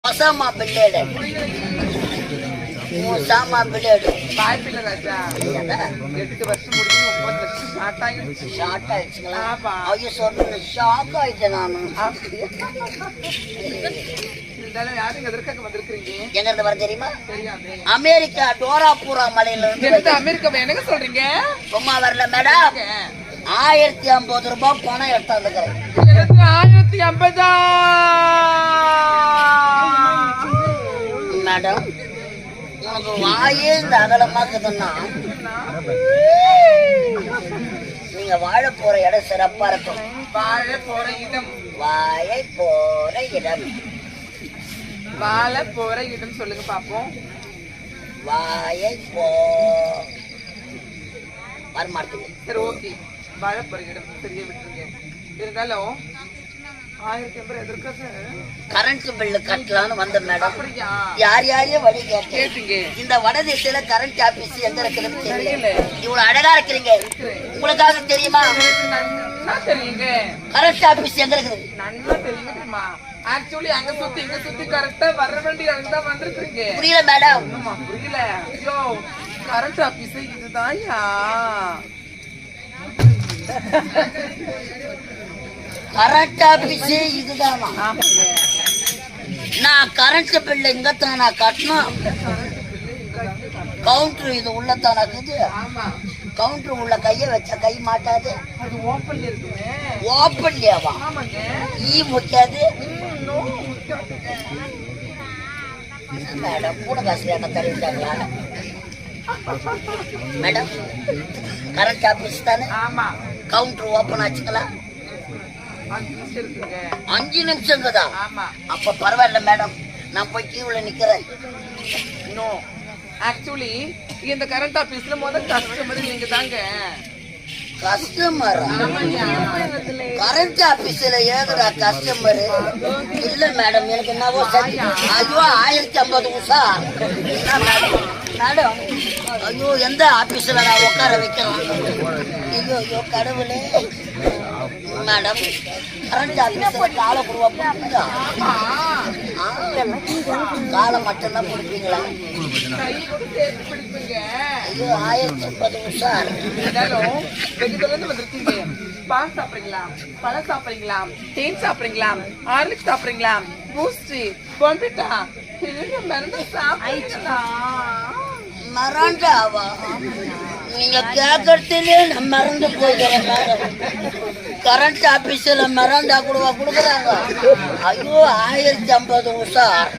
Osama பிள்ளைடு Osama பிள்ளைடு வாய்ப்பில்லை ராஜா. 8 வருஷம் முடிஞ்சு 9 வருஷம் ஷார்ட் ஆயிடுச்சு. ஷார்ட் ஆயிடுச்சுங்களா? ஆமா. ஐயோ சொல்றது ஷாக் ஆயிட்டேன் நானு. இருந்தாலும் யாரும் எதற்காக வந்திருக்கிறீங்க? எங்க இருந்து வர தெரியுமா? தெரியாது. அமெரிக்கா டோராபூரா மலையில இருந்து. எனக்கு அமெரிக்காவை என்னங்க சொல்றீங்க? சும்மா வரல மேடம். 1050 ரூபாய் பணம் எடுத்தாந்துக்கிறேன். எனக்கு 1050 மேடம் உனக்கு வாயே இந்த அகலமாக்குதுன்னா நீங்க வாழ போற இடம் சிறப்பா இருக்கும். வாழ போற இடம். வாழை போற இடம். வாழ போற இடம் சொல்லுங்க பாப்போம். வாயை வரமாட்டேங்குது. சரி ஓகே, வாழ போற இடம் சரியா விட்டுருங்க. இருந்தாலும் 1050 எதற்காக? கரண்ட் பில்லு கட்டலான்னு வந்த மேடம். அப்படியா? யார் யாரையும் வழி கேட்டீங்க. இந்த வடதிசையில கரண்ட் ஆபீஸ் எங்க இருக்குன்னு தெரியல. தெரியல. இவ்வளவு அழகா இருக்கிறீங்க, உங்களுக்காக தெரியுமா? நல்லா தெரியுங்க. கரண்ட் ஆபீஸ் எங்க இருக்குது? நல்லா தெரியுங்க. தெரியுமா? ஆக்சுவலி அங்க சுத்தி இங்க சுத்தி கரெக்டா வர வேண்டிய அங்கதான் வந்திருக்கீங்க. புரியல மேடம். ஆமா புரியல. ஐயோ கரண்ட் ஆபீஸ் இதுதான்யா. கரண்ட் ஆபீஸ் இதுதானா? நான் கரண்ட் பில்ல இங்கத்தான் நான் கட்டணும். கவுண்டர் இது உள்ளத்தானா இருக்குது? ஆமா. கவுண்டர் உள்ள கைய வச்சா கை மாட்டாது. அது ஓபன்ல இருக்குமே. ஓப்பன்லயாவா? ஆமாங்க. ஈ முக்காது. நோ. மேடம் கூட காசுல தருவிட்டாங்களா? மேடம் கரண்ட் ஆபீஸ் தானே? ஆமா. கவுண்டர் ஓபன் ஆச்சுங்களா? 5 நிமிஷம் இருக்குங்க. 5 நிமிஷங்கதா? ஆமா. அப்ப பரவாயில்ல மேடம், நான் போய் கியூல நிக்கிறேன். நோ. ஆக்சுவலி இந்த கரண்ட் ஆபீஸ்ல முதல் கஸ்டமர் நீங்க தாங்க. கஸ்டமர்? கரண்ட் ஆபீஸ்ல ஏதுடா கஸ்டமர்? இல்ல மேடம், எனக்கு என்னவோ ஐயோ 1050 உஷா. மேடம் ஐயோ எந்த ஆபீஸ்ல நான் உட்கார வைக்கலாம்? ஐயோ ஐயோ கடவுளே. மேடம் கரண்ட் ஆபீஸ்ல காலை கொடுவா? காலை மட்டும்தான் கொடுப்பீங்களா? கை கூட சேர்த்து பிடிப்பீங்க. ஐயோ 1050 உஷா. இருந்தாலும் வெகு தொலைந்து வந்திருக்கீங்க. பால் சாப்பிடுறீங்களா? பழம் சாப்பிடுறீங்களா? தேன் சாப்பிடுறீங்களா? ஹார்லிக்ஸ் சாப்பிடுறீங்களா? பூஸ்ட், பொன்பிட்டா மருந்து சாப்பிடுறீங்களா? மறந்தாவா? நீங்க கேட்கறதுலே நான் மறந்து போய்க்கிறேன் மேடம். கரண்ட் ஆபீஸ்ல மறந்தா கூடவா கொடுக்குறாங்க? ஐயோ 1050 உஷா.